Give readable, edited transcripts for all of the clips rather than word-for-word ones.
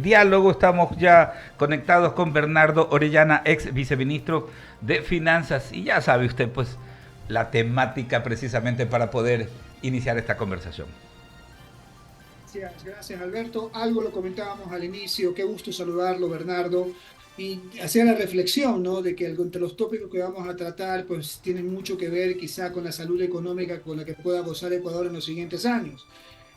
diálogo. Estamos ya conectados con Bernardo Orellana, ex viceministro de Finanzas. Y ya sabe usted, pues, la temática precisamente para poder iniciar esta conversación. Gracias, gracias Alberto. Algo lo comentábamos al inicio, qué gusto saludarlo, Bernardo, y hacía la reflexión, ¿no? De que entre los tópicos que vamos a tratar, pues tienen mucho que ver quizá con la salud económica con la que pueda gozar Ecuador en los siguientes años.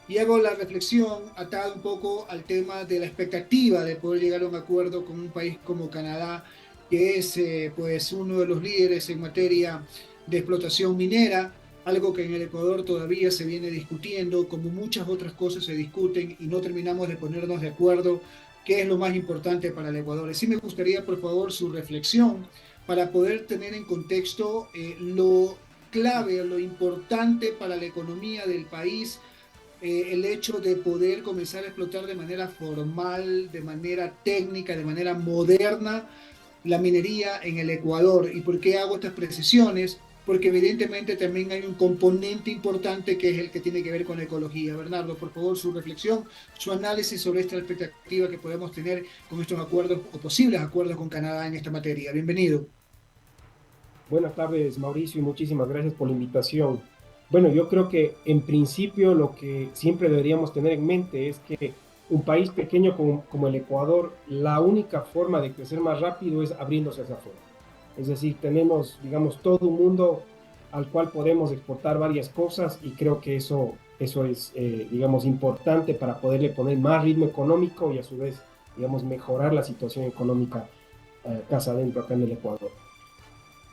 Y hago la reflexión atada un poco al tema de la expectativa de poder llegar a un acuerdo con un país como Canadá, que es pues uno de los líderes en materia de explotación minera, algo que en el Ecuador todavía se viene discutiendo, como muchas otras cosas se discuten y no terminamos de ponernos de acuerdo qué es lo más importante para el Ecuador. Y sí me gustaría, por favor, su reflexión para poder tener en contexto lo clave, lo importante para la economía del país, el hecho de poder comenzar a explotar de manera formal, de manera técnica, de manera moderna la minería en el Ecuador. ¿Y por qué hago estas precisiones? Porque evidentemente también hay un componente importante que es el que tiene que ver con la ecología. Bernardo, por favor, su reflexión, su análisis sobre esta expectativa que podemos tener con estos acuerdos o posibles acuerdos con Canadá en esta materia. Bienvenido. Buenas tardes, Mauricio, y muchísimas gracias por la invitación. Bueno, yo creo que en principio lo que siempre deberíamos tener en mente es que un país pequeño como el Ecuador, la única forma de crecer más rápido es abriéndose hacia afuera. Es decir, tenemos, digamos, todo un mundo al cual podemos exportar varias cosas y creo que eso es, digamos, importante para poderle poner más ritmo económico y a su vez, digamos, mejorar la situación económica casa adentro acá en el Ecuador.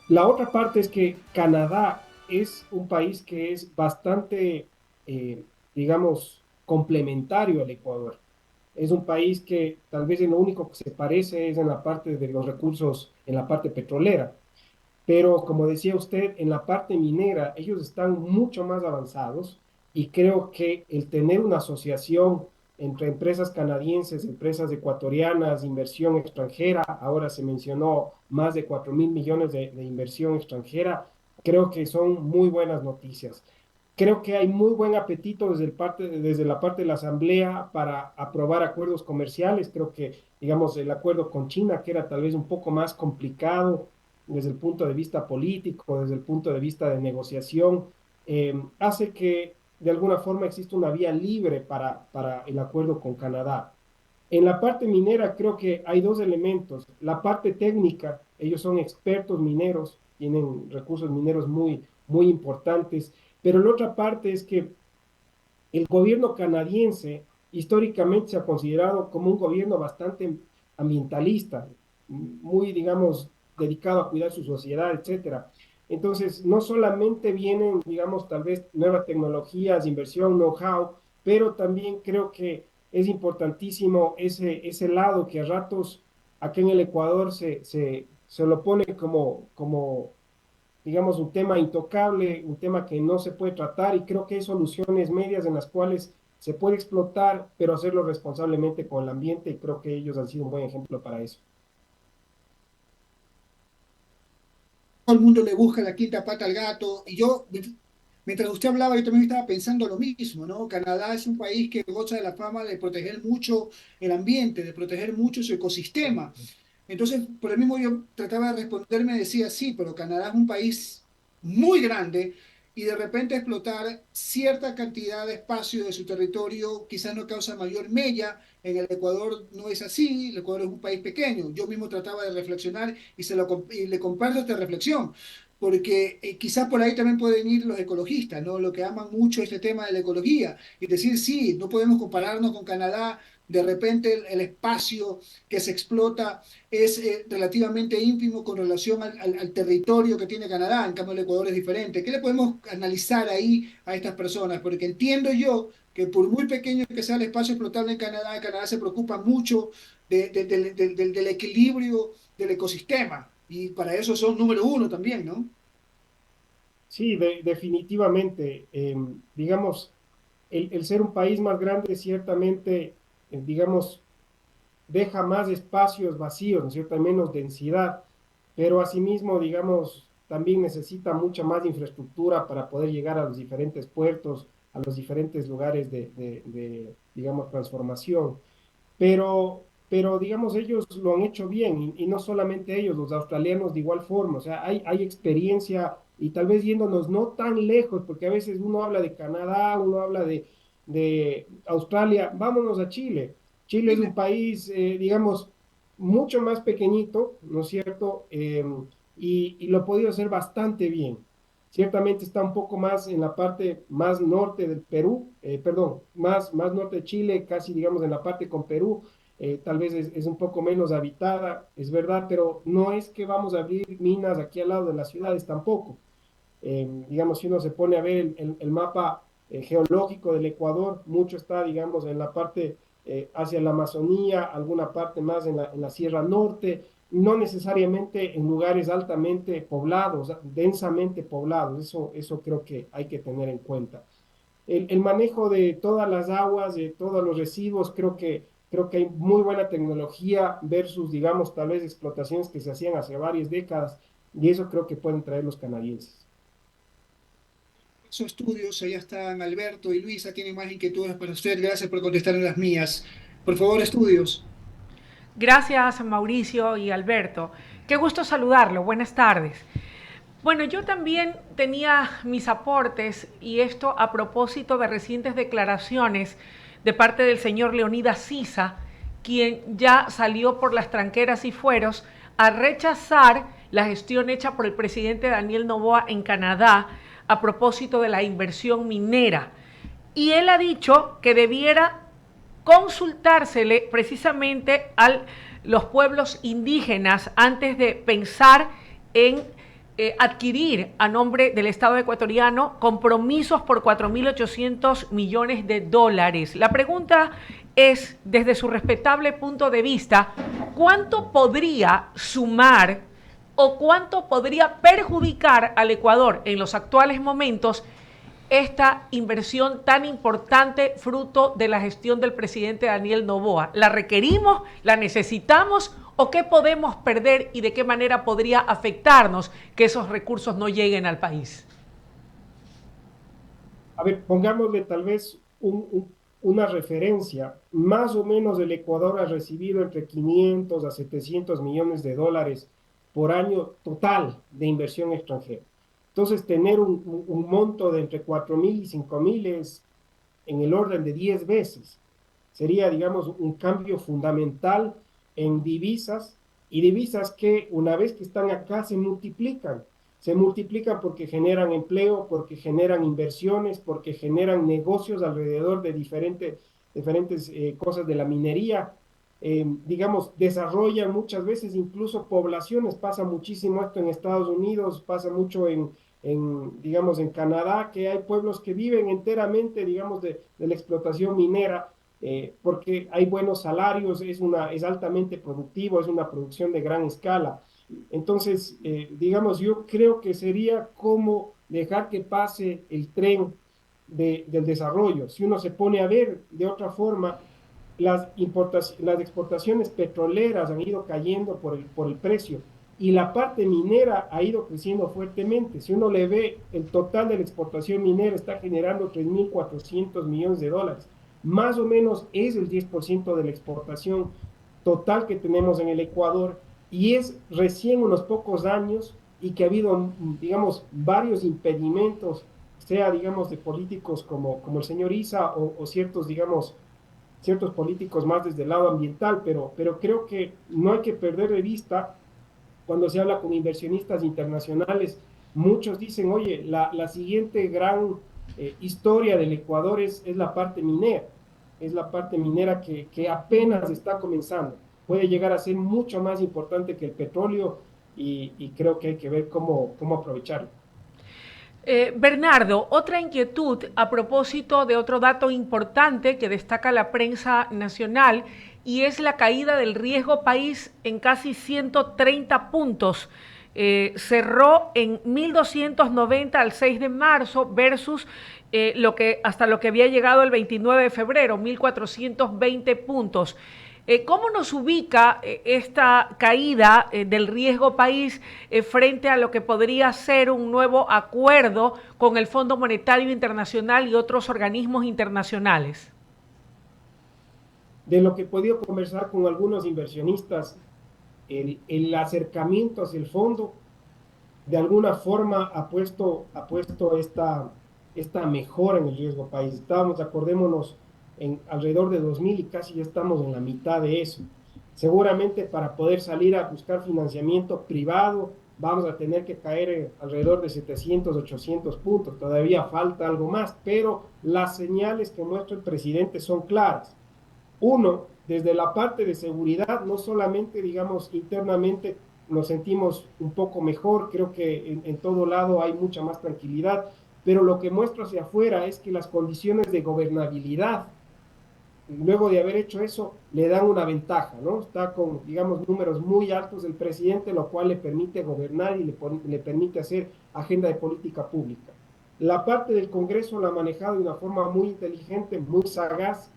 La otra parte es que Canadá es un país que es bastante, digamos, complementario al Ecuador. Es un país que tal vez en lo único que se parece es en la parte de los recursos, en la parte petrolera. Pero como decía usted, en la parte minera ellos están mucho más avanzados y creo que el tener una asociación entre empresas canadienses, empresas ecuatorianas, inversión extranjera, ahora se mencionó más de 4.000 millones de inversión extranjera, creo que son muy buenas noticias. Creo que hay muy buen apetito desde la parte de la Asamblea para aprobar acuerdos comerciales. Creo que, digamos, el acuerdo con China, que era tal vez un poco más complicado desde el punto de vista político, desde el punto de vista de negociación, hace que de alguna forma exista una vía libre para el acuerdo con Canadá. En la parte minera creo que hay dos elementos. La parte técnica, ellos son expertos mineros, tienen recursos mineros muy, muy importantes, pero la otra parte es que el gobierno canadiense históricamente se ha considerado como un gobierno bastante ambientalista, muy, digamos, dedicado a cuidar su sociedad, etcétera. Entonces, no solamente vienen, digamos, tal vez nuevas tecnologías, inversión, know-how, pero también creo que es importantísimo ese lado que a ratos aquí en el Ecuador se lo pone como digamos, un tema intocable, un tema que no se puede tratar y creo que hay soluciones medias en las cuales se puede explotar, pero hacerlo responsablemente con el ambiente y creo que ellos han sido un buen ejemplo para eso. Todo el mundo le busca la quinta pata al gato. Y yo, mientras usted hablaba, yo también estaba pensando lo mismo, ¿no? Canadá es un país que goza de la fama de proteger mucho el ambiente, de proteger mucho su ecosistema. Entonces, por el mismo yo trataba de responderme, decía, sí, pero Canadá es un país muy grande y de repente explotar cierta cantidad de espacio de su territorio quizás no causa mayor mella. En el Ecuador no es así, el Ecuador es un país pequeño. Yo mismo trataba de reflexionar y le comparto esta reflexión. Porque quizás por ahí también pueden ir los ecologistas, ¿no? Lo que aman mucho este tema de la ecología y decir, sí, no podemos compararnos con Canadá, de repente el espacio que se explota es relativamente ínfimo con relación al territorio que tiene Canadá, en cambio el Ecuador es diferente. ¿Qué le podemos analizar ahí a estas personas? Porque entiendo yo que por muy pequeño que sea el espacio explotable en Canadá, Canadá se preocupa mucho del equilibrio del ecosistema y para eso son número uno también, ¿no? Sí, definitivamente, digamos, el ser un país más grande ciertamente, digamos, deja más espacios vacíos, ¿no es cierto? Hay menos densidad, pero asimismo, digamos, también necesita mucha más infraestructura para poder llegar a los diferentes puertos, a los diferentes lugares digamos, transformación. Pero pero digamos, ellos lo han hecho bien, y no solamente ellos, los australianos de igual forma, o sea, hay experiencia, y tal vez yéndonos no tan lejos, porque a veces uno habla de Canadá, uno habla de Australia, vámonos a Chile. Chile es un Dime. país, digamos, mucho más pequeñito, ¿no es cierto? Y lo ha podido hacer bastante bien. Ciertamente está un poco más en la parte más norte del Perú, perdón, más norte de Chile, casi digamos en la parte con Perú, tal vez es un poco menos habitada, es verdad, pero no es que vamos a abrir minas aquí al lado de las ciudades tampoco. Digamos, si uno se pone a ver el mapa geológico del Ecuador, mucho está, digamos, en la parte hacia la Amazonía, alguna parte más en la Sierra Norte, no necesariamente en lugares altamente poblados, densamente poblados, eso creo que hay que tener en cuenta. El manejo de todas las aguas, de todos los residuos, creo que hay muy buena tecnología versus, digamos, tal vez explotaciones que se hacían hace varias décadas, y eso creo que pueden traer los canadienses. Esos estudios, allá están Alberto y Luisa, tienen más inquietudes para usted. Gracias por contestar en las mías. Por favor, estudios. Gracias, Mauricio y Alberto. Qué gusto saludarlo. Buenas tardes. Bueno, yo también tenía mis aportes y esto a propósito de recientes declaraciones de parte del señor Leonidas Sisa, quien ya salió por las tranqueras y fueros a rechazar la gestión hecha por el presidente Daniel Noboa en Canadá a propósito de la inversión minera. Y él ha dicho que debiera consultársele precisamente a los pueblos indígenas antes de pensar en adquirir a nombre del Estado ecuatoriano compromisos por 4.800 millones de dólares. La pregunta es, desde su respetable punto de vista, ¿cuánto podría sumar o cuánto podría perjudicar al Ecuador en los actuales momentos esta inversión tan importante fruto de la gestión del presidente Daniel Noboa? ¿La requerimos? ¿La necesitamos? ¿O qué podemos perder y de qué manera podría afectarnos que esos recursos no lleguen al país? A ver, pongámosle tal vez una referencia. Más o menos el Ecuador ha recibido entre 500 a 700 millones de dólares por año total de inversión extranjera. Entonces, tener un monto de entre 4.000 y 5.000 es en el orden de 10 veces. Sería, digamos, un cambio fundamental en divisas, y divisas que una vez que están acá se multiplican porque generan empleo, porque generan inversiones, porque generan negocios alrededor de diferentes cosas de la minería. Digamos, desarrollan muchas veces incluso poblaciones, pasa muchísimo esto en Estados Unidos, pasa mucho digamos, en Canadá, que hay pueblos que viven enteramente, digamos, de la explotación minera, porque hay buenos salarios, es altamente productivo, es una producción de gran escala. Entonces, digamos, yo creo que sería como dejar que pase el tren del desarrollo. Si uno se pone a ver de otra forma, las exportaciones petroleras han ido cayendo por el precio, y la parte minera ha ido creciendo fuertemente. Si uno le ve, el total de la exportación minera está generando 3.400 millones de dólares. Más o menos es el 10% de la exportación total que tenemos en el Ecuador, y es recién unos pocos años, y que ha habido, digamos, varios impedimentos, sea, digamos, de políticos como el señor Isa, o ciertos, digamos, ciertos políticos más desde el lado ambiental, pero creo que no hay que perder de vista cuando se habla con inversionistas internacionales. Muchos dicen, oye, la siguiente gran historia del Ecuador es la parte minera, es la parte minera que apenas está comenzando. Puede llegar a ser mucho más importante que el petróleo, y creo que hay que ver cómo aprovecharlo. Bernardo, otra inquietud a propósito de otro dato importante que destaca la prensa nacional, y es la caída del riesgo país en casi 130 puntos. Cerró en 1.290 al 6 de marzo versus hasta lo que había llegado el 29 de febrero, 1.420 puntos. ¿Cómo nos ubica esta caída del riesgo país frente a lo que podría ser un nuevo acuerdo con el Fondo Monetario Internacional y otros organismos internacionales? De lo que he podido conversar con algunos inversionistas, el acercamiento hacia el fondo de alguna forma ha puesto esta mejora en el riesgo país. Estábamos, acordémonos, en alrededor de 2000 y casi ya estamos en la mitad de eso. Seguramente para poder salir a buscar financiamiento privado vamos a tener que caer alrededor de 700, 800 puntos. Todavía falta algo más, pero las señales que muestra el presidente son claras. Uno, desde la parte de seguridad, no solamente, digamos, internamente nos sentimos un poco mejor, creo que en todo lado hay mucha más tranquilidad, pero lo que muestra hacia afuera es que las condiciones de gobernabilidad, luego de haber hecho eso, le dan una ventaja, ¿no? Está con, digamos, números muy altos del presidente, lo cual le permite gobernar y le permite hacer agenda de política pública. La parte del Congreso la ha manejado de una forma muy inteligente, muy sagaz,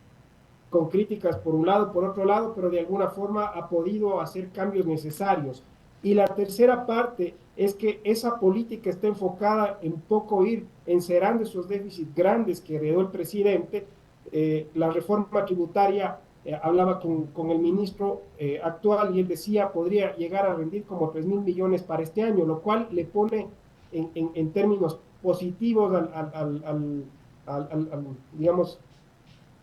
con críticas por un lado, por otro lado, pero de alguna forma ha podido hacer cambios necesarios. Y la tercera parte es que esa política está enfocada en poco ir encerrando esos déficits grandes que heredó el presidente. La reforma tributaria, hablaba con el ministro actual y él decía podría llegar a rendir como 3.000 millones para este año, lo cual le pone en términos positivos digamos,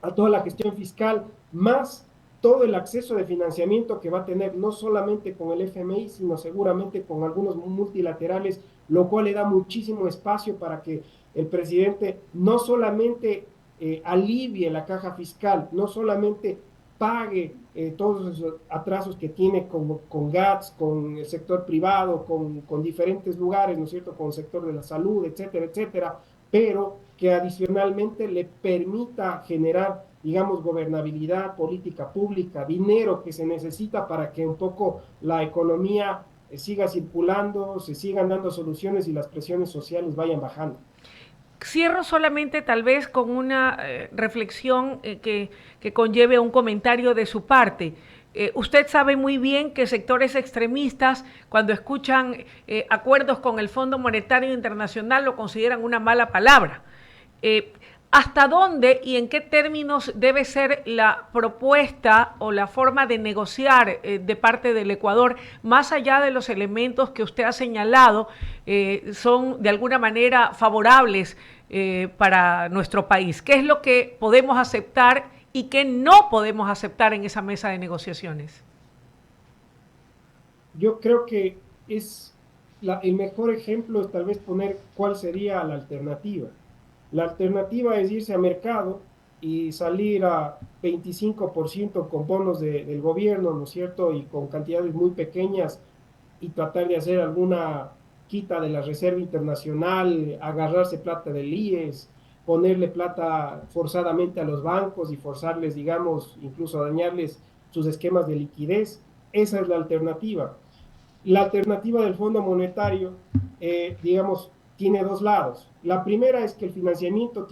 a toda la gestión fiscal, más todo el acceso de financiamiento que va a tener, no solamente con el FMI, sino seguramente con algunos multilaterales, lo cual le da muchísimo espacio para que el presidente no solamente alivie la caja fiscal, no solamente pague todos esos atrasos que tiene con GATS, con el sector privado, con diferentes lugares, ¿no es cierto?, con el sector de la salud, etcétera, etcétera, pero que adicionalmente le permita generar, digamos, gobernabilidad, política pública, dinero que se necesita para que un poco la economía siga circulando, se sigan dando soluciones y las presiones sociales vayan bajando. Cierro solamente tal vez con una reflexión que conlleve un comentario de su parte. Usted sabe muy bien que sectores extremistas, cuando escuchan acuerdos con el Fondo Monetario Internacional, lo consideran una mala palabra. ¿Hasta dónde y en qué términos debe ser la propuesta o la forma de negociar de parte del Ecuador, más allá de los elementos que usted ha señalado, son de alguna manera favorables para nuestro país? ¿Qué es lo que podemos aceptar y qué no podemos aceptar en esa mesa de negociaciones? Yo creo que el mejor ejemplo es tal vez poner cuál sería la alternativa. La alternativa es irse a mercado y salir a 25% con bonos del gobierno, ¿no es cierto? Y con cantidades muy pequeñas y tratar de hacer alguna quita de la Reserva Internacional, agarrarse plata del IES, ponerle plata forzadamente a los bancos y forzarles, digamos, incluso a dañarles sus esquemas de liquidez. Esa es la alternativa. La alternativa del Fondo Monetario, digamos, tiene dos lados. La primera es que el financiamiento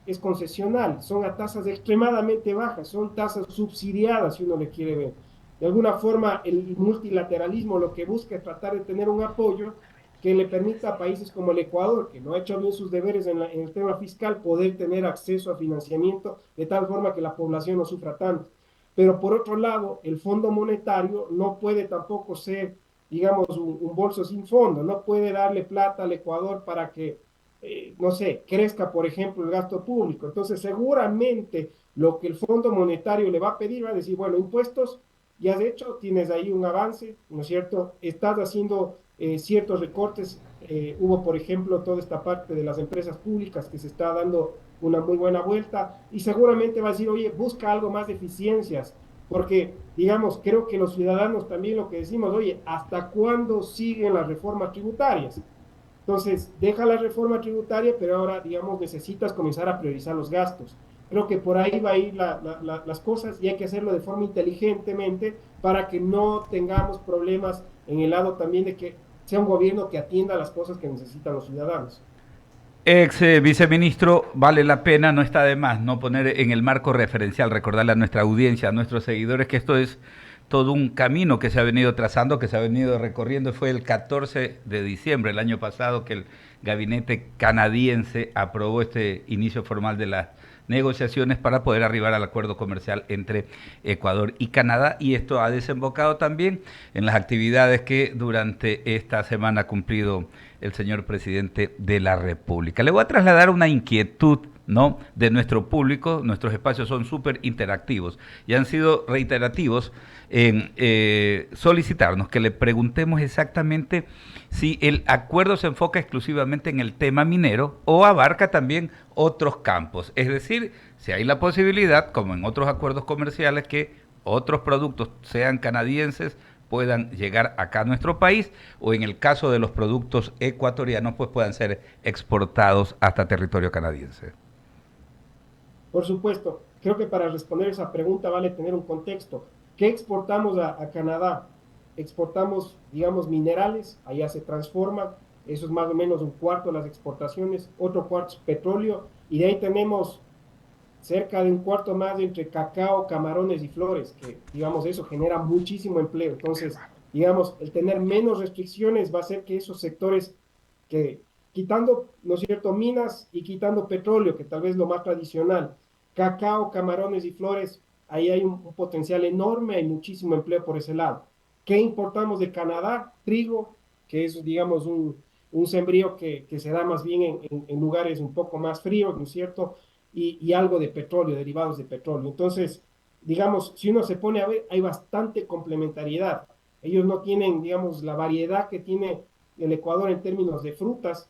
es concesional, son a tasas extremadamente bajas, son tasas subsidiadas si uno le quiere ver. De alguna forma, el multilateralismo lo que busca es tratar de tener un apoyo que le permita a países como el Ecuador, que no ha hecho bien sus deberes en el tema fiscal, poder tener acceso a financiamiento de tal forma que la población no sufra tanto. Pero por otro lado, el Fondo Monetario no puede tampoco ser, digamos, un bolso sin fondo, no puede darle plata al Ecuador para que, no sé, crezca, por ejemplo, el gasto público. Entonces, seguramente lo que el Fondo Monetario le va a pedir va a decir, bueno, impuestos, ya has hecho, tienes ahí un avance, ¿no es cierto? Estás haciendo ciertos recortes, hubo, por ejemplo, toda esta parte de las empresas públicas que se está dando una muy buena vuelta, y seguramente va a decir, oye, busca algo más de eficiencias, porque, digamos, creo que los ciudadanos también lo que decimos, oye, ¿hasta cuándo siguen las reformas tributarias? Entonces, deja la reforma tributaria, pero ahora, digamos, necesitas comenzar a priorizar los gastos. Creo que por ahí va a ir las cosas y hay que hacerlo de forma inteligentemente para que no tengamos problemas en el lado también de que sea un gobierno que atienda las cosas que necesitan los ciudadanos. Ex viceministro, vale la pena, no está de más, no poner en el marco referencial, recordarle a nuestra audiencia, a nuestros seguidores, que esto es todo un camino que se ha venido trazando, que se ha venido recorriendo. Fue el 14 de diciembre del año pasado que el gabinete canadiense aprobó este inicio formal de negociaciones para poder arribar al acuerdo comercial entre Ecuador y Canadá, y esto ha desembocado también en las actividades que durante esta semana ha cumplido el señor presidente de la República. Le voy a trasladar una inquietud, ¿no?, de nuestro público. Nuestros espacios son súper interactivos y han sido reiterativos en solicitarnos que le preguntemos exactamente si el acuerdo se enfoca exclusivamente en el tema minero o abarca también otros campos. Es decir, si hay la posibilidad, como en otros acuerdos comerciales, que otros productos, sean canadienses, puedan llegar acá a nuestro país, o en el caso de los productos ecuatorianos, pues puedan ser exportados hasta territorio canadiense. Por supuesto, creo que para responder esa pregunta vale tener un contexto. ¿Qué exportamos a Canadá? Exportamos, digamos, minerales, allá se transforman, eso es más o menos un cuarto de las exportaciones, otro cuarto es petróleo, y de ahí tenemos cerca de un cuarto más entre cacao, camarones y flores, que, digamos, eso genera muchísimo empleo. Entonces, digamos, el tener menos restricciones va a hacer que esos sectores que, quitando, ¿no es cierto?, minas y quitando petróleo, que tal vez es lo más tradicional, cacao, camarones y flores, ahí hay un potencial enorme, hay muchísimo empleo por ese lado. ¿Qué importamos de Canadá? Trigo, que es, digamos, un sembrío que se da más bien en lugares un poco más fríos, ¿no es cierto?, y algo de petróleo, derivados de petróleo. Entonces, digamos, si uno se pone a ver, hay bastante complementariedad. Ellos no tienen, digamos, la variedad que tiene el Ecuador en términos de frutas,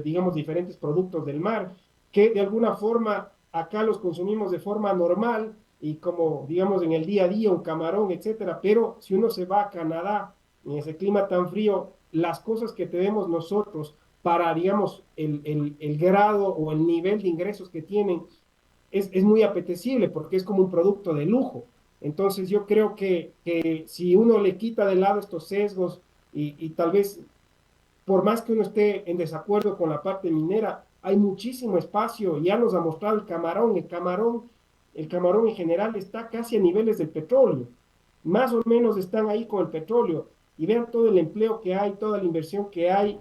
digamos, diferentes productos del mar, que de alguna forma acá los consumimos de forma normal y como, digamos, en el día a día, un camarón, etcétera. Pero si uno se va a Canadá, en ese clima tan frío, las cosas que tenemos nosotros para, digamos, el grado o el nivel de ingresos que tienen es muy apetecible porque es como un producto de lujo. Entonces yo creo que si uno le quita de lado estos sesgos y tal vez por más que uno esté en desacuerdo con la parte minera, hay muchísimo espacio, ya nos ha mostrado el camarón en general está casi a niveles del petróleo, más o menos están ahí con el petróleo, y vean todo el empleo que hay, toda la inversión que hay,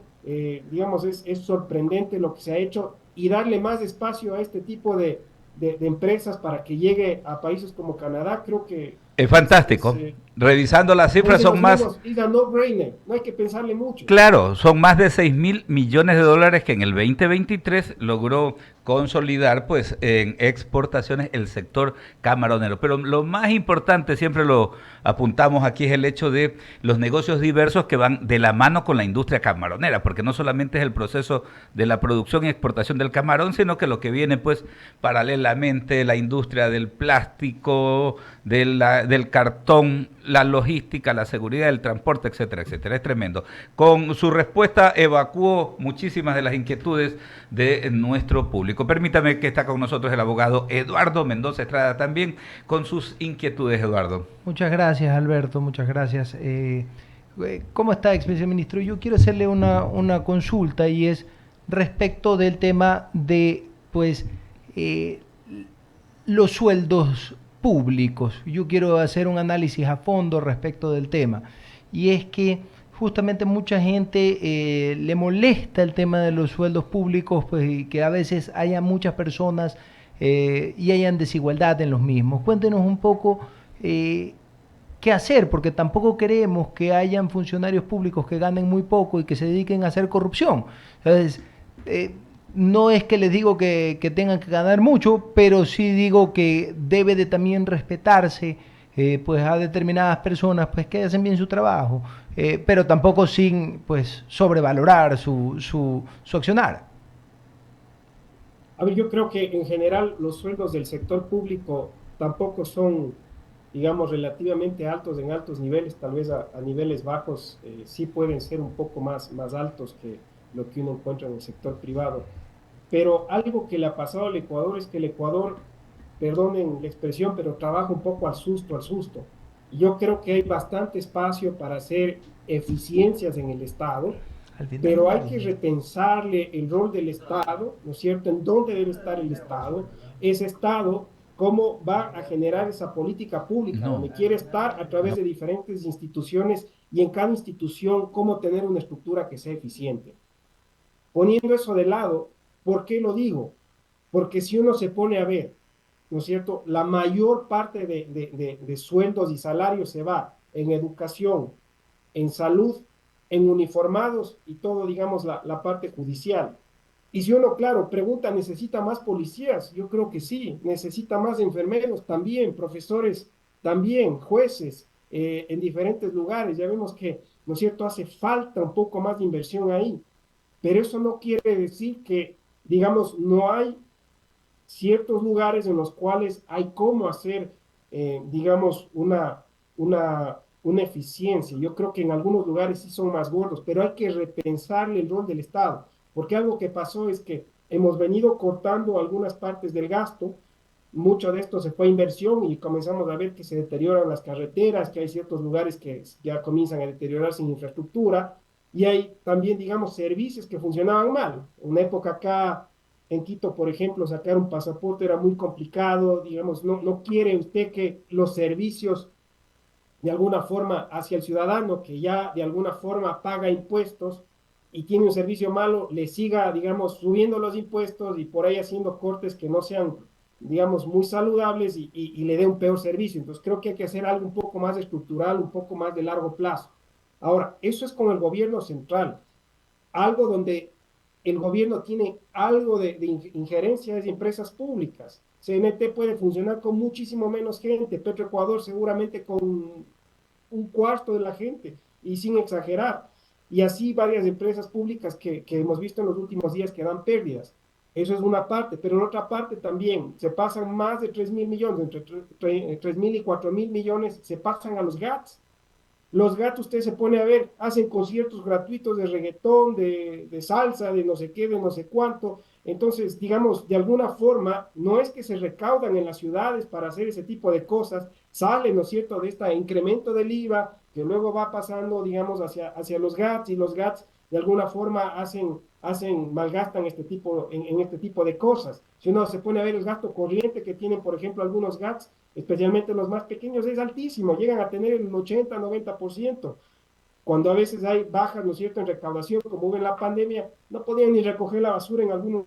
digamos, es sorprendente lo que se ha hecho, y darle más espacio a este tipo de empresas para que llegue a países como Canadá, creo que Es fantástico. Revisando las cifras son más... no-brainer, no hay que pensarle mucho. Claro, son más de 6.000 millones de dólares que en el 2023 logró consolidar pues en exportaciones el sector camaronero. Pero lo más importante, siempre lo apuntamos aquí, es el hecho de los negocios diversos que van de la mano con la industria camaronera, porque no solamente es el proceso de la producción y exportación del camarón, sino que lo que viene pues paralelamente la industria del plástico, del cartón, la logística, la seguridad del transporte, etcétera, etcétera. Es tremendo. Con su respuesta evacuó muchísimas de las inquietudes de nuestro público. Permítame que está con nosotros el abogado Eduardo Mendoza Estrada también con sus inquietudes, Eduardo. Muchas gracias, Alberto, muchas gracias. ¿Cómo está, ex viceministro? Yo quiero hacerle una consulta, y es respecto del tema de pues los sueldos públicos. Yo quiero hacer un análisis a fondo respecto del tema, y es que justamente mucha gente le molesta el tema de los sueldos públicos, pues, y que a veces haya muchas personas y hayan desigualdad en los mismos. Cuéntenos un poco qué hacer, porque tampoco queremos que hayan funcionarios públicos que ganen muy poco y que se dediquen a hacer corrupción. Entonces, no es que les digo que tengan que ganar mucho, pero sí digo que debe de también respetarse pues a determinadas personas pues que hacen bien su trabajo, pero tampoco sin pues sobrevalorar su accionar. A ver, yo creo que en general los sueldos del sector público tampoco son, digamos, relativamente altos en altos niveles, tal vez a niveles bajos sí pueden ser un poco más altos que lo que uno encuentra en el sector privado. Pero algo que le ha pasado al Ecuador es que el Ecuador, perdonen la expresión, pero trabaja un poco al susto, al susto. Y yo creo que hay bastante espacio para hacer eficiencias en el Estado, pero hay que repensarle el rol del Estado, ¿no es cierto?, en dónde debe estar el Estado, ese Estado, cómo va a generar esa política pública, donde quiere estar a través de diferentes instituciones, y en cada institución cómo tener una estructura que sea eficiente. Poniendo eso de lado, ¿Por qué lo digo? Porque si uno se pone a ver, ¿no es cierto? La mayor parte de sueldos y salarios se va en educación, en salud, en uniformados y todo, digamos, la parte judicial. Y si uno, claro, pregunta, ¿necesita más policías? Yo creo que sí. ¿Necesita más enfermeros? También, profesores, también, jueces, en diferentes lugares. Ya vemos que, ¿no es cierto?, hace falta un poco más de inversión ahí. Pero eso no quiere decir que, digamos, no hay ciertos lugares en los cuales hay cómo hacer, digamos, una eficiencia. Yo creo que en algunos lugares sí son más gordos, pero hay que repensarle el rol del Estado, porque algo que pasó es que hemos venido cortando algunas partes del gasto, mucho de esto se fue a inversión y comenzamos a ver que se deterioran las carreteras, que hay ciertos lugares que ya comienzan a deteriorarse en infraestructura, y hay también, digamos, servicios que funcionaban mal. Una época acá en Quito, por ejemplo, sacar un pasaporte era muy complicado, digamos, no quiere usted que los servicios de alguna forma hacia el ciudadano que ya de alguna forma paga impuestos y tiene un servicio malo, le siga, digamos, subiendo los impuestos y por ahí haciendo cortes que no sean, digamos, muy saludables y le dé un peor servicio. Entonces creo que hay que hacer algo un poco más estructural, un poco más de largo plazo. Ahora, eso es con el gobierno central, algo donde el gobierno tiene algo de injerencia de empresas públicas. CNT puede funcionar con muchísimo menos gente, Petroecuador seguramente con un cuarto de la gente, y sin exagerar. Y así varias empresas públicas que hemos visto en los últimos días que dan pérdidas. Eso es una parte, pero en otra parte también se pasan más de 3.000 millones, entre 3.000 y 4.000 millones se pasan a los GATS. Los gatos, usted se pone a ver, hacen conciertos gratuitos de reggaetón, de salsa, de no sé qué, de no sé cuánto. Entonces, digamos, de alguna forma, no es que se recaudan en las ciudades para hacer ese tipo de cosas, sale, ¿no es cierto?, de este incremento del IVA, que luego va pasando, digamos, hacia los GATS, y los GATS de alguna forma malgastan en este tipo de cosas. Si uno se pone a ver el gasto corriente que tienen, por ejemplo, algunos GATS, especialmente los más pequeños, es altísimo, llegan a tener el 80-90%, cuando a veces hay bajas, ¿no es cierto?, en recaudación, como hubo en la pandemia, no podían ni recoger la basura en algunos.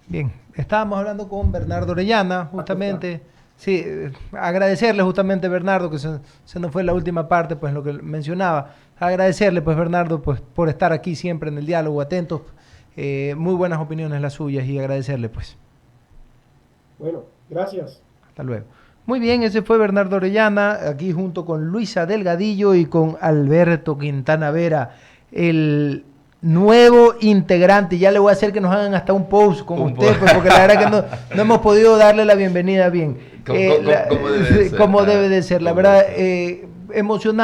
Bien, estábamos hablando con Bernardo Orellana, justamente. Sí, agradecerle justamente, Bernardo, que se nos fue la última parte, pues lo que mencionaba. Agradecerle, pues, Bernardo, pues, por estar aquí siempre en el diálogo, atentos. Muy buenas opiniones las suyas y agradecerle, pues. Bueno, gracias. Hasta luego. Muy bien, ese fue Bernardo Orellana, aquí junto con Luisa Delgadillo y con Alberto Quintana Vera, el nuevo integrante. Ya le voy a hacer que nos hagan hasta un post con usted, pues, porque la verdad que no hemos podido darle la bienvenida bien. ¿Cómo debe de ser? Como debe de ser, la verdad, emocionante.